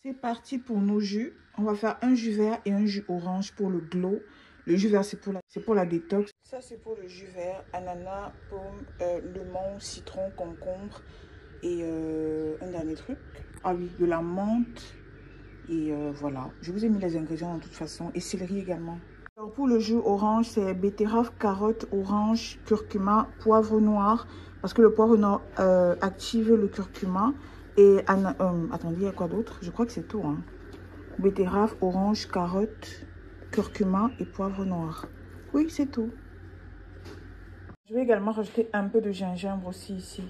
C'est parti pour nos jus. On va faire un jus vert et un jus orange pour le glow. Le jus vert, c'est pour la détox. Ça, c'est pour le jus vert. Ananas, pomme, lemon, citron, concombre et un dernier truc. Ah oui, de la menthe. Et voilà. Je vous ai mis les ingrédients de toute façon. Et céleri également. Alors pour le jus orange, c'est betterave, carotte, orange, curcuma, poivre noir. Parce que le poivre noir active le curcuma. Et attendez, il y a quoi d'autre? Je crois que c'est tout. Hein. Betterave, orange, carotte, curcuma et poivre noir. Oui, c'est tout. Je vais également rajouter un peu de gingembre aussi ici.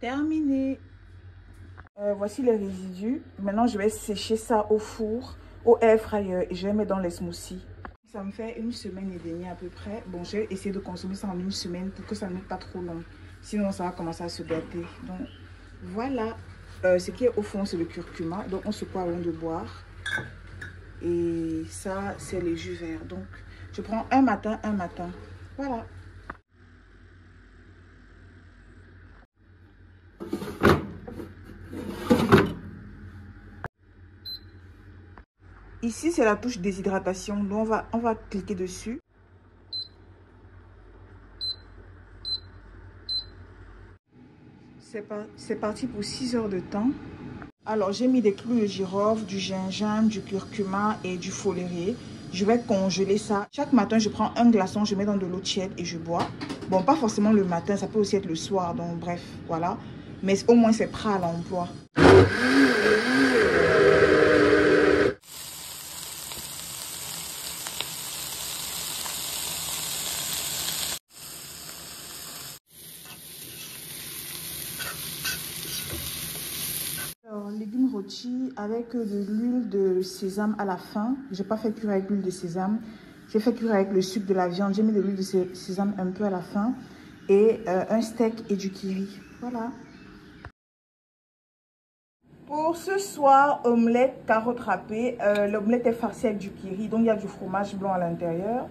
Terminé. Voici les résidus. Maintenant, je vais sécher ça au four, au air fryer et je vais mettre dans les smoothies. Ça me fait 1 semaine et demie à peu près. Bon, je vais essayer de consommer ça en 1 semaine pour que ça ne soit pas trop long. Sinon, ça va commencer à se gâter. Donc, voilà. Ce qui est au fond, c'est le curcuma. Donc, on secoue avant de boire. Et ça, c'est les jus verts. Donc, je prends un matin, un matin. Voilà. Ici, c'est la touche déshydratation. Donc, on va cliquer dessus. C'est parti pour 6 heures de temps. Alors, j'ai mis des clous de girofle, du gingembre, du curcuma et du foléré. Je vais congeler ça. Chaque matin, je prends un glaçon, je mets dans de l'eau tiède et je bois. Bon, pas forcément le matin, ça peut aussi être le soir. Donc, bref, voilà. Mais au moins, c'est prêt à l'emploi. Légumes rôtis avec de l'huile de sésame à la fin. Je n'ai pas fait cuire avec l'huile de sésame. J'ai fait cuire avec le sucre de la viande. J'ai mis de l'huile de sésame un peu à la fin. Et un steak et du kiwi. Voilà. Pour ce soir, omelette, carottes râpées. L'omelette est farcie avec du kiri. Donc, il y a du fromage blanc à l'intérieur.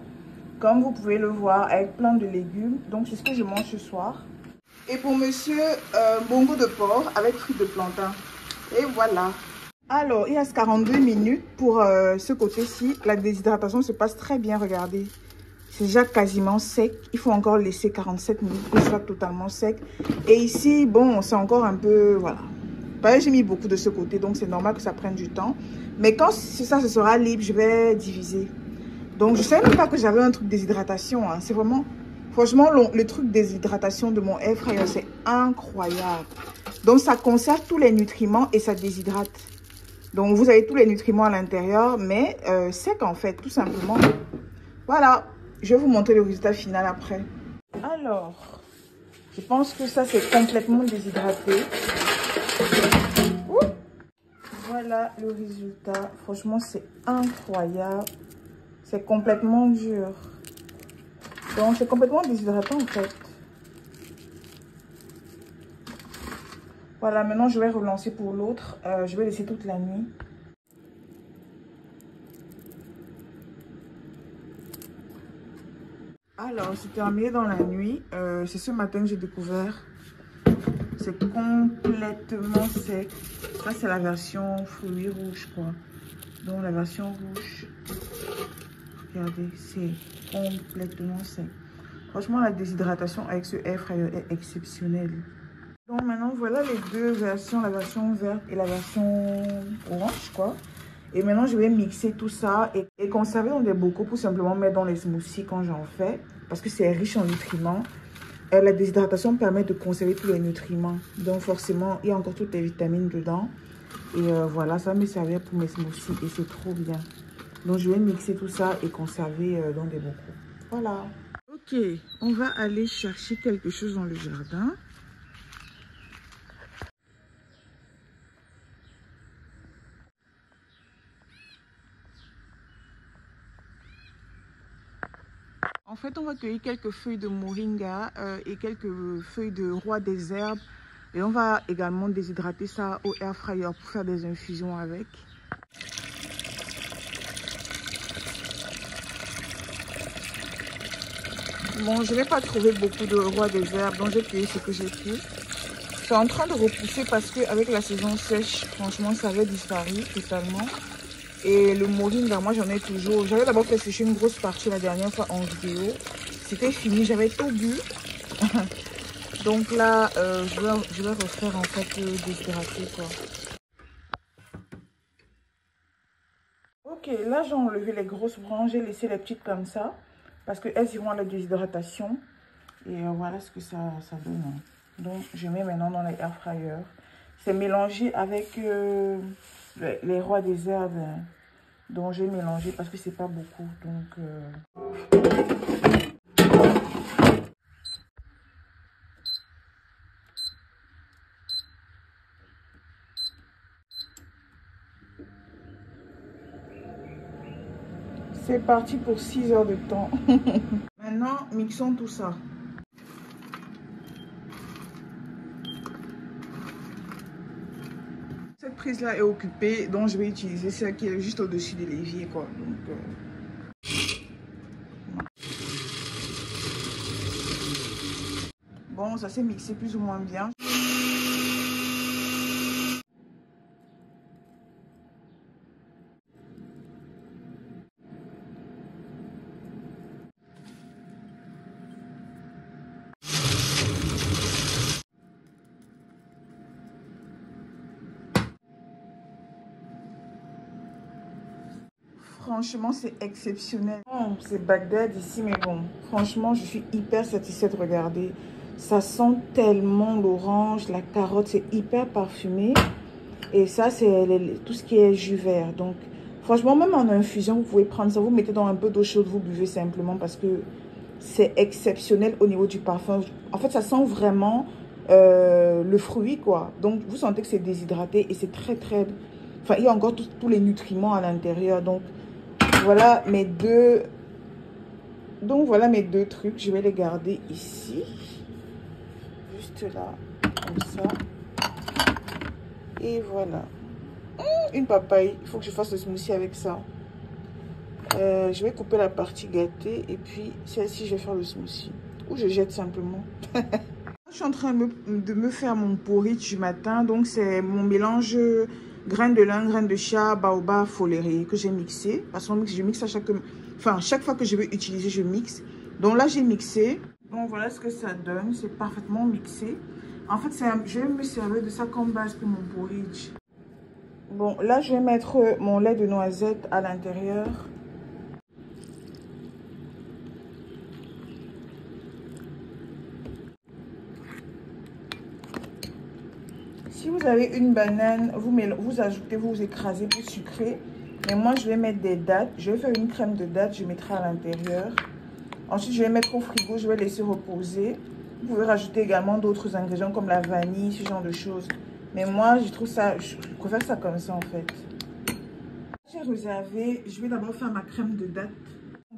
Comme vous pouvez le voir, avec plein de légumes. Donc, c'est ce que je mange ce soir. Et pour monsieur, bongo de porc avec frites de plantain. Et voilà. Alors, il reste 42 minutes pour ce côté-ci. La déshydratation se passe très bien, regardez. C'est déjà quasiment sec. Il faut encore laisser 47 minutes pour que ce soit totalement sec. Et ici, bon, c'est encore un peu, voilà. J'ai mis beaucoup de ce côté, donc c'est normal que ça prenne du temps. Mais quand ça se sera libre, je vais diviser. Donc, je ne savais même pas que j'avais un truc déshydratation. Hein. C'est vraiment, franchement, le truc déshydratation de mon air fryer, c'est incroyable. Donc, ça conserve tous les nutriments et ça déshydrate. Donc, vous avez tous les nutriments à l'intérieur, mais sec en fait, tout simplement. Voilà, je vais vous montrer le résultat final après. Alors, je pense que ça, c'est complètement déshydraté. Ouh. Voilà le résultat. Franchement, c'est incroyable. C'est complètement dur. Donc, c'est complètement déshydratant en fait. Voilà, maintenant je vais relancer pour l'autre. Je vais laisser toute la nuit. Alors, c'est terminé dans la nuit. C'est ce matin que j'ai découvert. C'est complètement sec. Ça, c'est la version fruits rouge, quoi. Donc, la version rouge. Regardez, c'est complètement sec. Franchement, la déshydratation avec ce air fryer est exceptionnelle. Donc maintenant, voilà les deux versions, la version verte et la version orange, quoi. Et maintenant, je vais mixer tout ça et conserver dans des bocaux pour simplement mettre dans les smoothies quand j'en fais. Parce que c'est riche en nutriments. La déshydratation permet de conserver tous les nutriments. Donc forcément, il y a encore toutes les vitamines dedans. Et voilà, ça va me servir pour mes smoothies et c'est trop bien. Donc je vais mixer tout ça et conserver dans des bocaux. Voilà. Ok, on va aller chercher quelque chose dans le jardin. En fait, on va cueillir quelques feuilles de moringa et quelques feuilles de roi des herbes. Et on va également déshydrater ça au air fryer pour faire des infusions avec. Bon, je n'ai pas trouvé beaucoup de roi des herbes, donc j'ai cueilli ce que j'ai pu. C'est en train de repousser parce qu'avec la saison sèche, franchement, ça avait disparu totalement. Et le moringa, moi j'en ai toujours. J'avais d'abord fait sécher une grosse partie la dernière fois en vidéo. C'était fini, j'avais tout bu. Donc là, je vais refaire en fait déshydrater quoi. Ok, là j'ai enlevé les grosses branches, j'ai laissé les petites comme ça. Parce qu'elles iront à la déshydratation. Et voilà ce que ça donne. Donc je mets maintenant dans les air fryers. C'est mélangé avec les rois des herbes. Donc j'ai mélangé parce que c'est pas beaucoup. Donc c'est parti pour 6 heures de temps. Maintenant, mixons tout ça. Cette prise là est occupée, donc je vais utiliser celle qui est juste au-dessus de l'évier quoi. Donc, bon, ça s'est mixé plus ou moins bien. Franchement, c'est exceptionnel. Bon, c'est Bagdad ici, mais bon, franchement, je suis hyper satisfaite. Regardez, ça sent tellement l'orange, la carotte, c'est hyper parfumé. Et ça, c'est tout ce qui est jus vert. Donc, franchement, même en infusion, vous pouvez prendre ça. Vous mettez dans un peu d'eau chaude, vous buvez simplement parce que c'est exceptionnel au niveau du parfum. En fait, ça sent vraiment le fruit, quoi. Donc, vous sentez que c'est déshydraté et c'est très, très... Enfin, il y a encore tous les nutriments à l'intérieur. Donc, voilà mes deux... Donc, voilà mes deux trucs. Je vais les garder ici. Juste là, comme ça. Et voilà. Une papaye. Il faut que je fasse le smoothie avec ça. Je vais couper la partie gâtée. Et puis, celle-ci, je vais faire le smoothie. Ou je jette simplement. Je suis en train de me faire mon porridge du matin. Donc, c'est mon mélange graines de lin, graines de chia, baobab, foléré que j'ai mixé. Parce que je mixe à chaque fois que je veux utiliser, je mixe. Donc là, j'ai mixé. Donc, voilà ce que ça donne. C'est parfaitement mixé. En fait, je vais me servir de ça comme base pour mon porridge. Bon, là, je vais mettre mon lait de noisette à l'intérieur. Si vous avez une banane, vous ajoutez, vous écrasez pour sucrer. Mais moi, je vais mettre des dattes. Je vais faire une crème de dattes, je mettrai à l'intérieur. Ensuite, je vais mettre au frigo, je vais laisser reposer. Vous pouvez rajouter également d'autres ingrédients comme la vanille, ce genre de choses. Mais moi, je préfère ça comme ça en fait. J'ai réservé, je vais d'abord faire ma crème de dattes.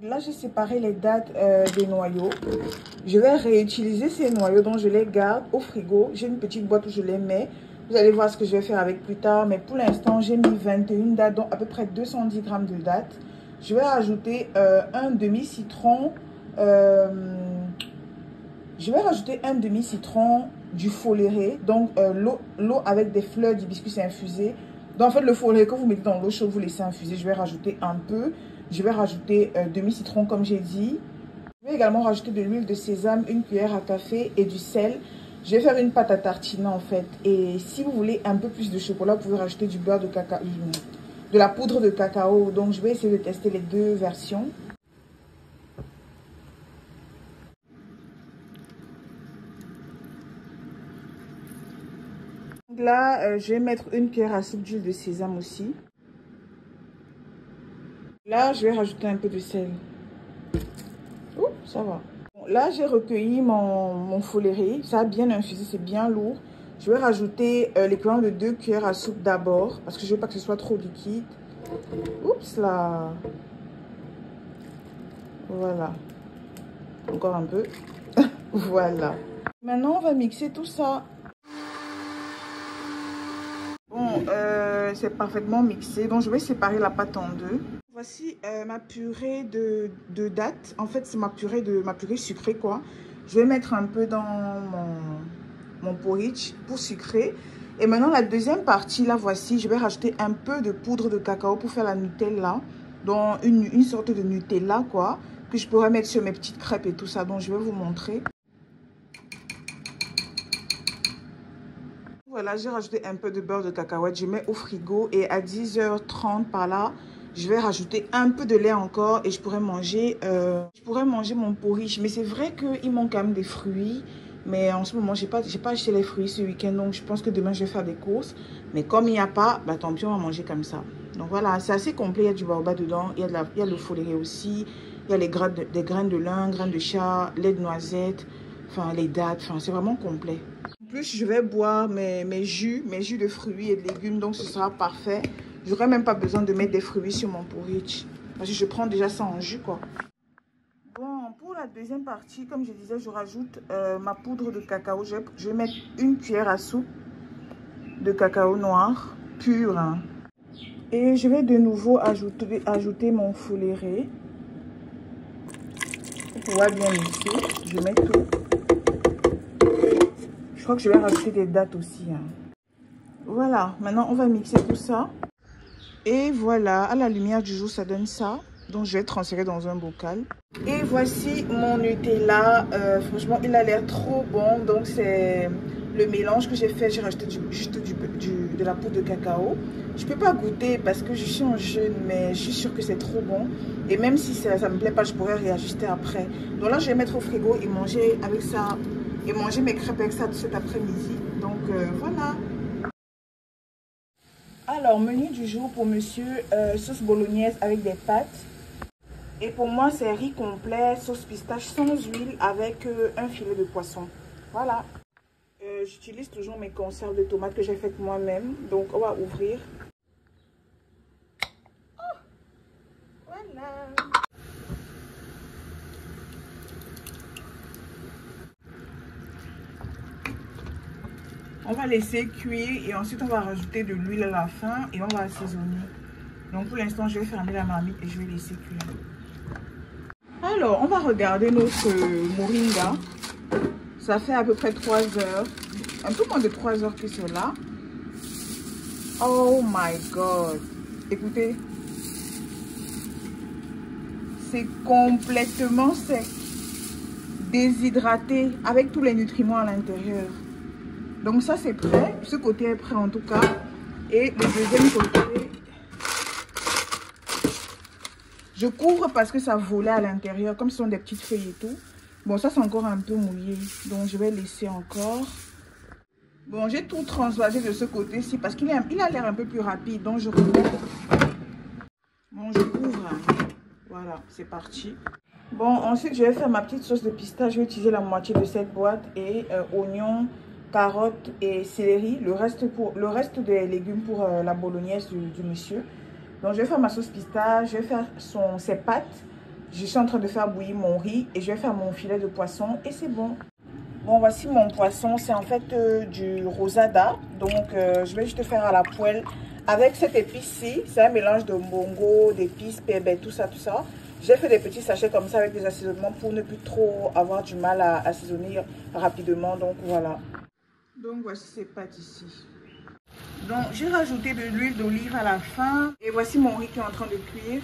Là, j'ai séparé les dattes des noyaux. Je vais réutiliser ces noyaux, donc je les garde au frigo. J'ai une petite boîte où je les mets. Vous allez voir ce que je vais faire avec plus tard. Mais pour l'instant, j'ai mis 21 dattes, donc à peu près 210 grammes de dattes. Je vais rajouter un demi-citron. Je vais rajouter un demi-citron du foléré. Donc, l'eau avec des fleurs d'hibiscus infusées. Donc, en fait, le foléré que vous mettez dans l'eau chaude, vous laissez infuser. Je vais rajouter un peu. Je vais rajouter demi-citron comme j'ai dit. Je vais également rajouter de l'huile de sésame, une cuillère à café et du sel. Je vais faire une pâte à tartiner en fait. Et si vous voulez un peu plus de chocolat, vous pouvez rajouter du beurre de cacao. de la poudre de cacao. Donc, je vais essayer de tester les deux versions. Là, je vais mettre une cuillère à soupe d'huile de sésame aussi. Là, je vais rajouter un peu de sel. Ouh, ça va. Bon, là, j'ai recueilli mon foléré. Ça a bien infusé, c'est bien lourd. Je vais rajouter l'équivalent de 2 cuillères à soupe d'abord. Parce que je ne veux pas que ce soit trop liquide. Oups là. Voilà. Encore un peu. Voilà. Maintenant, on va mixer tout ça. Bon, c'est parfaitement mixé. Donc, je vais séparer la pâte en deux. Voici ma purée de dattes. En fait, c'est ma purée sucrée, quoi. Je vais mettre un peu dans mon porridge pour sucrer. Et maintenant, la deuxième partie, là, voici. Je vais rajouter un peu de poudre de cacao pour faire la Nutella. Donc, une sorte de Nutella, quoi. Que je pourrais mettre sur mes petites crêpes et tout ça. Donc, je vais vous montrer. Voilà, j'ai rajouté un peu de beurre de cacahuète. Je mets au frigo et à 10h30 par là, je vais rajouter un peu de lait encore et je pourrais manger mon porridge. Mais c'est vrai qu'il manque quand même des fruits. Mais en ce moment, j'ai pas acheté les fruits ce week-end. Donc, je pense que demain, je vais faire des courses. Mais comme il n'y a pas, bah, tant pis, on va manger comme ça. Donc, voilà, c'est assez complet. Il y a du baobab dedans. Il y a le foléré aussi. Il y a des graines de lin, graines de chat, lait de noisette, enfin, les dattes. Enfin, c'est vraiment complet. En plus, je vais boire mes jus de fruits et de légumes. Donc, ce sera parfait. Je n'aurai même pas besoin de mettre des fruits sur mon porridge. Parce que je prends déjà ça en jus, quoi. Bon, pour la deuxième partie, comme je disais, je rajoute ma poudre de cacao. Je vais mettre une cuillère à soupe de cacao noir pur. Hein. Et je vais de nouveau ajouter mon foléré. Pour pouvoir bien mixer, je mets tout. Je crois que je vais rajouter des dattes aussi. Hein. Voilà, maintenant on va mixer tout ça. Et voilà, à la lumière du jour, ça donne ça. Donc je vais transférer dans un bocal. Et voici mon Nutella. Franchement, il a l'air trop bon. Donc c'est le mélange que j'ai fait. J'ai rajouté juste de la poudre de cacao. Je ne peux pas goûter parce que je suis en jeûne, mais je suis sûre que c'est trop bon. Et même si ça ne me plaît pas, je pourrais réajuster après. Donc là, je vais mettre au frigo et manger avec ça. Et manger mes crêpes avec ça cet après-midi. Donc voilà. Alors, menu du jour pour monsieur, sauce bolognaise avec des pâtes. Et pour moi, c'est riz complet, sauce pistache sans huile avec un filet de poisson. Voilà. J'utilise toujours mes conserves de tomates que j'ai faites moi-même. Donc, on va ouvrir. Oh, voilà. On va laisser cuire et ensuite on va rajouter de l'huile à la fin et on va assaisonner. Donc pour l'instant, je vais fermer la marmite et je vais laisser cuire. Alors, on va regarder notre moringa. Ça fait à peu près 3 heures. Un peu moins de 3 heures que c'est là. Oh my God. Écoutez. C'est complètement sec. Déshydraté avec tous les nutriments à l'intérieur. Donc ça c'est prêt, ce côté est prêt en tout cas. Et le deuxième côté, je couvre parce que ça volait à l'intérieur, comme ce sont des petites feuilles et tout. Bon, ça c'est encore un peu mouillé, donc je vais laisser encore. Bon, j'ai tout transvasé de ce côté-ci parce qu'il a l'air un peu plus rapide, donc je recouvre. Bon, je couvre. Voilà, c'est parti. Bon, ensuite je vais faire ma petite sauce de pistache. Je vais utiliser la moitié de cette boîte et oignons, carottes et céleri, le reste des légumes pour la bolognaise du monsieur. Donc je vais faire ma sauce pistache, je vais faire ses pâtes. Je suis en train de faire bouillir mon riz et je vais faire mon filet de poisson et c'est bon. Bon, voici mon poisson, c'est en fait du rosada. Donc je vais juste faire à la poêle avec cette épice-ci. C'est un mélange de mbongo, d'épices, pébé, tout ça, tout ça. J'ai fait des petits sachets comme ça avec des assaisonnements pour ne plus trop avoir du mal à assaisonner rapidement. Donc voilà. Donc voici ces pâtes ici. Donc j'ai rajouté de l'huile d'olive à la fin. Et voici mon riz qui est en train de cuire.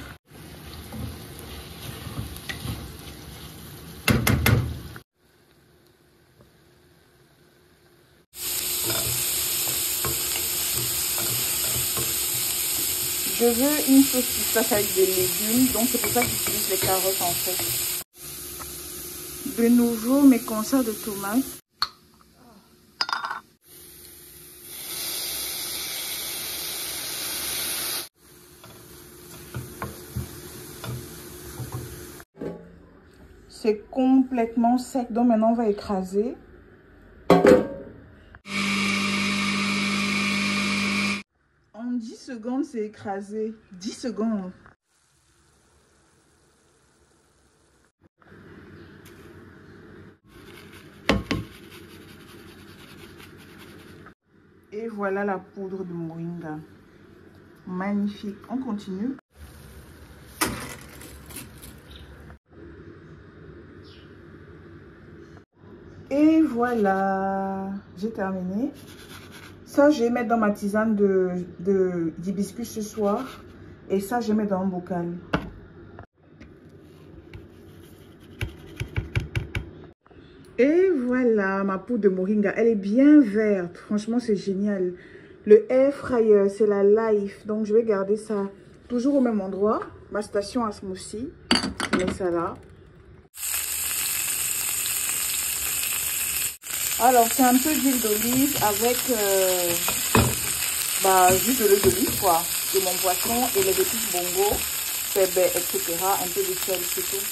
Je veux une sauce pistache avec des légumes, donc c'est pour ça que j'utilise les carottes en fait. De nouveau mes conserves de tomates. C'est complètement sec, donc maintenant on va écraser. En 10 secondes, c'est écrasé. 10 secondes. Et voilà la poudre de moringa. Magnifique. On continue. Et voilà, j'ai terminé. Ça, je vais mettre dans ma tisane d'hibiscus ce soir. Et ça, je vais mettre dans un bocal. Et voilà, ma poudre de moringa. Elle est bien verte. Franchement, c'est génial. Le air fryer, c'est la Life. Donc, je vais garder ça toujours au même endroit. Ma station à smoothie. Je mets ça là. Alors, c'est un peu d'huile d'olive avec juste de l'huile d'olive, quoi. De mon poisson et les épices bongo, pépé, etc. Un peu de sel, c'est tout.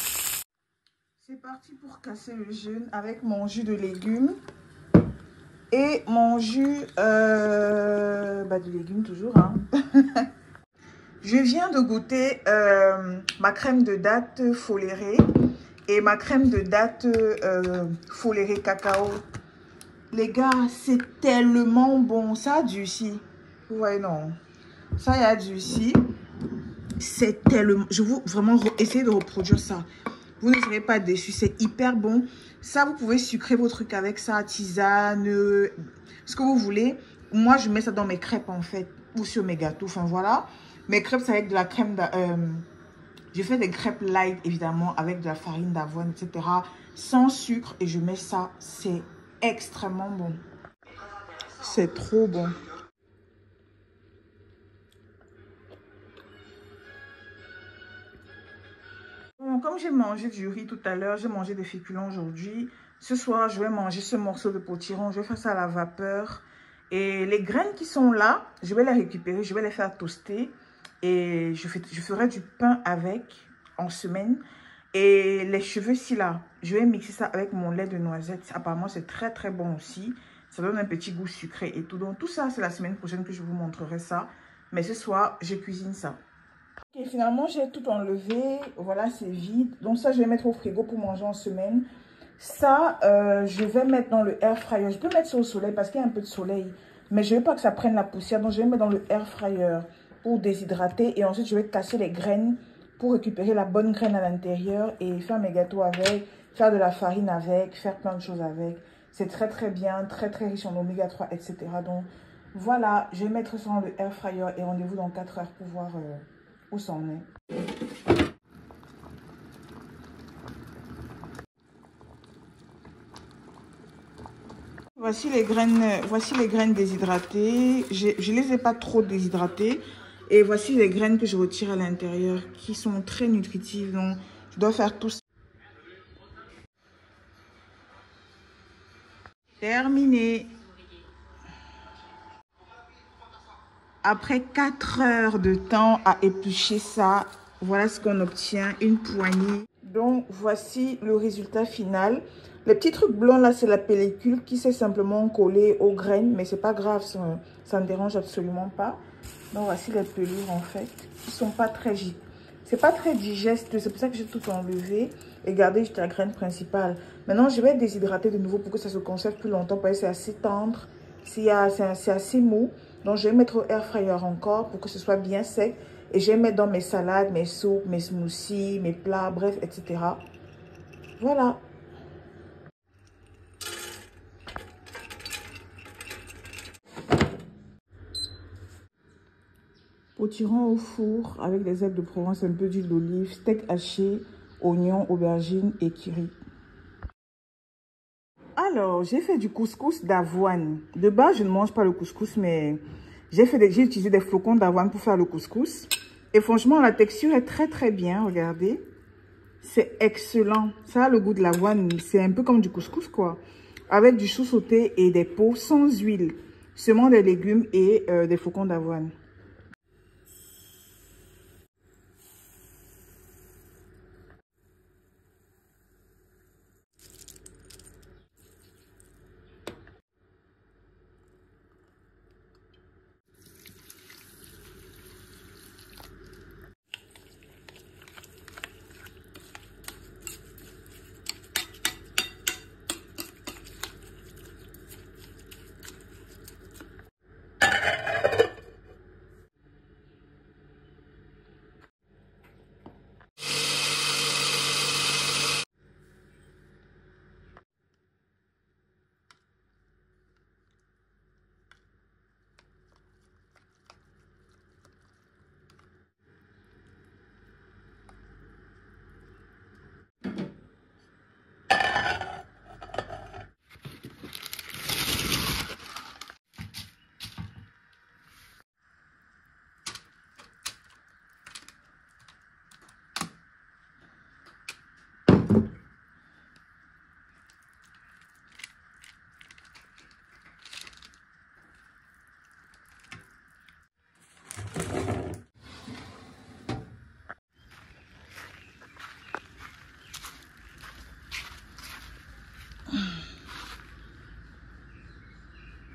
C'est parti pour casser le jeûne avec mon jus de légumes et mon jus de légumes toujours. Hein. Je viens de goûter ma crème de dattes folérée et ma crème de dattes folérée cacao. Les gars, c'est tellement bon. Ça a durci. Vous voyez, non. Ça, il y a durci. C'est tellement... Je veux vraiment essayer de reproduire ça. Vous ne serez pas déçus. C'est hyper bon. Ça, vous pouvez sucrer vos trucs avec ça. Tisane, ce que vous voulez. Moi, je mets ça dans mes crêpes, en fait. Ou sur mes gâteaux. Enfin, voilà. Mes crêpes, c'est avec de la crème... je fais des crêpes light, évidemment, avec de la farine d'avoine, etc. Sans sucre. Et je mets ça. C'est extrêmement bon. C'est trop bon. Bon, comme j'ai mangé du riz tout à l'heure, j'ai mangé des féculents aujourd'hui. Ce soir, je vais manger ce morceau de potiron. Je vais faire ça à la vapeur. Et les graines qui sont là, je vais les récupérer. Je vais les faire toaster. Et je ferai du pain avec en semaine. Et les cheveux ci là, je vais mixer ça avec mon lait de noisette. Apparemment, c'est très très bon aussi. Ça donne un petit goût sucré et tout. Donc tout ça, c'est la semaine prochaine que je vous montrerai ça. Mais ce soir, je cuisine ça. Et finalement, j'ai tout enlevé. Voilà, c'est vide. Donc ça, je vais mettre au frigo pour manger en semaine. Ça, je vais mettre dans le air fryer. Je peux mettre ça au soleil parce qu'il y a un peu de soleil. Mais je ne veux pas que ça prenne la poussière. Donc je vais mettre dans le air fryer pour déshydrater. Et ensuite, je vais casser les graines pour récupérer la bonne graine à l'intérieur et faire mes gâteaux avec, faire de la farine avec, faire plein de choses avec. C'est très très bien, très très riche en oméga 3, etc. Donc voilà, je vais mettre ça dans le air fryer et rendez-vous dans 4 heures pour voir où ça en est. Voici les graines déshydratées. Je les ai pas trop déshydratées. Et voici les graines que je retire à l'intérieur qui sont très nutritives. Donc, je dois faire tout ça. Terminé. Après 4 heures de temps à éplucher ça, voilà ce qu'on obtient, une poignée. Donc, voici le résultat final. Les petits trucs blancs là, c'est la pellicule qui s'est simplement collée aux graines. Mais c'est pas grave, ça ne dérange absolument pas. Donc, voici les pelures en fait, qui sont pas très... C'est pas très digeste, c'est pour ça que j'ai tout enlevé et gardé juste la graine principale. Maintenant, je vais déshydrater de nouveau pour que ça se conserve plus longtemps parce que c'est assez tendre, c'est assez mou. Donc, je vais mettre au air fryer encore pour que ce soit bien sec. Et je vais mettre dans mes salades, mes soupes, mes smoothies, mes plats, bref, etc. Voilà. Potiron au four avec des herbes de Provence, un peu d'huile d'olive, steak haché, oignons, aubergines et curry. Alors, j'ai fait du couscous d'avoine. De base, je ne mange pas le couscous, mais j'ai utilisé des flocons d'avoine pour faire le couscous. Et franchement, la texture est très très bien, regardez. C'est excellent. Ça a le goût de l'avoine. C'est un peu comme du couscous, quoi. Avec du chou sauté et des pots sans huile. Seulement des légumes et des flocons d'avoine.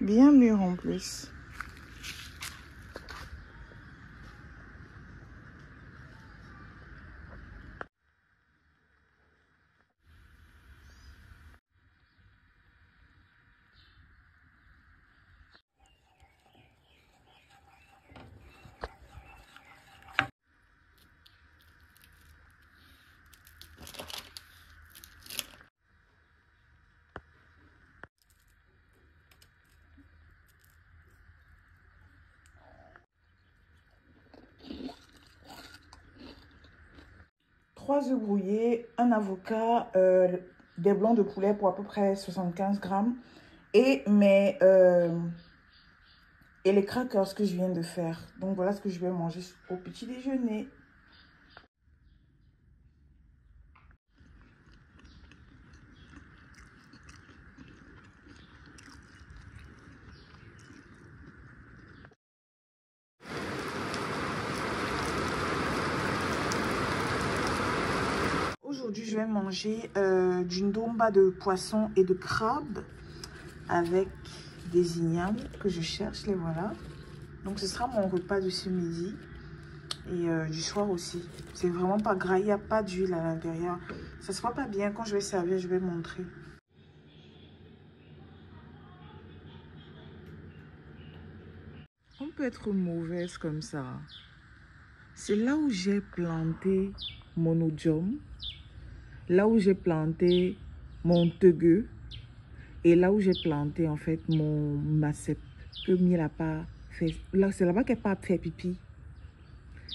Bien mûr en plus. Trois œufs brouillés, un avocat, des blancs de poulet pour à peu près 75 grammes et, et les crackers que je viens de faire. Donc voilà ce que je vais manger au petit déjeuner. Aujourd'hui, je vais manger du ndomba de poisson et de crabe avec des ignames que je cherche, les voilà. Donc ce sera mon repas de ce midi et du soir aussi. C'est vraiment pas gras, il n'y a pas d'huile à l'intérieur. Ça se voit pas bien, quand je vais servir, je vais montrer. On peut être mauvaise comme ça. C'est là où j'ai planté mon odium, là où j'ai planté mon tegueux et là où j'ai planté en fait mon macep que Miel a pas fait. Là, c'est là-bas qu'elle n'a pas fait pipi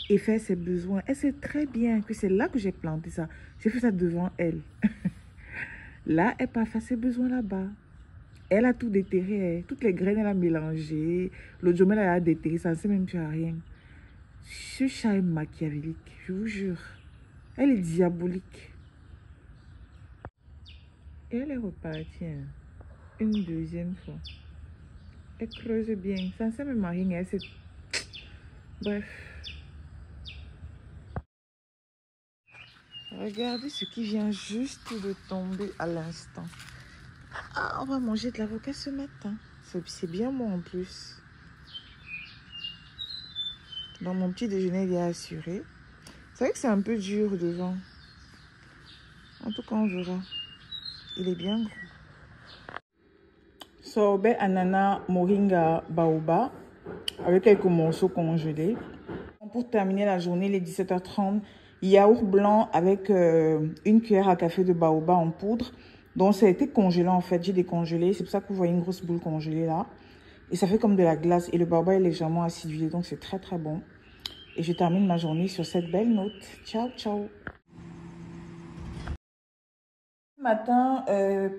et faire ses besoins. Elle sait très bien que c'est là que j'ai planté ça. J'ai fait ça devant elle. Là, elle n'a pas fait ses besoins là-bas. Elle a tout déterré. Toutes les graines, elle a mélangé. L'odium, elle a déterré. Ça ne sait même plus à rien. Ce chat est machiavélique, je vous jure. Elle est diabolique. Et elle est repartie une deuxième fois. Elle creuse bien. Ça ne sait même à rien. Elle sait... Bref. Regardez ce qui vient juste de tomber à l'instant. Ah, on va manger de l'avocat ce matin. C'est bien bon en plus. Dans mon petit déjeuner, il est assuré. C'est vrai que c'est un peu dur devant. En tout cas, on verra. Il est bien gros. Sorbet ananas moringa baobab avec quelques morceaux congelés. Pour terminer la journée, les 17h30, yaourt blanc avec une cuillère à café de baobab en poudre. Donc ça a été congelé en fait, j'ai décongelé. C'est pour ça que vous voyez une grosse boule congelée là. Et ça fait comme de la glace et le baobab est légèrement acidulé, donc c'est très très bon. Et je termine ma journée sur cette belle note. Ciao, ciao. Ce matin,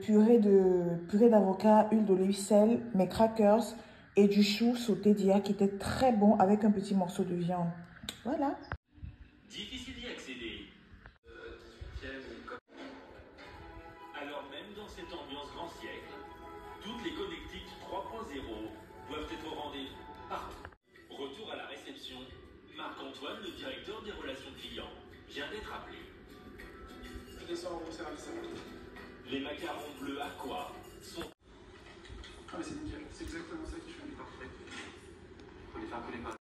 purée d'avocat, huile d'olive, sel, mes crackers et du chou sauté d'hier qui était très bon avec un petit morceau de viande. Voilà. zéro doivent être au rendez-vous. Partout. Retour à la réception. Marc-Antoine, le directeur des relations clients, vient d'être appelé. Je descends au service. Les macarons bleus Aqua sont... Ah mais c'est nickel, c'est exactement ça qui fait du parfait. Faut les faire coller par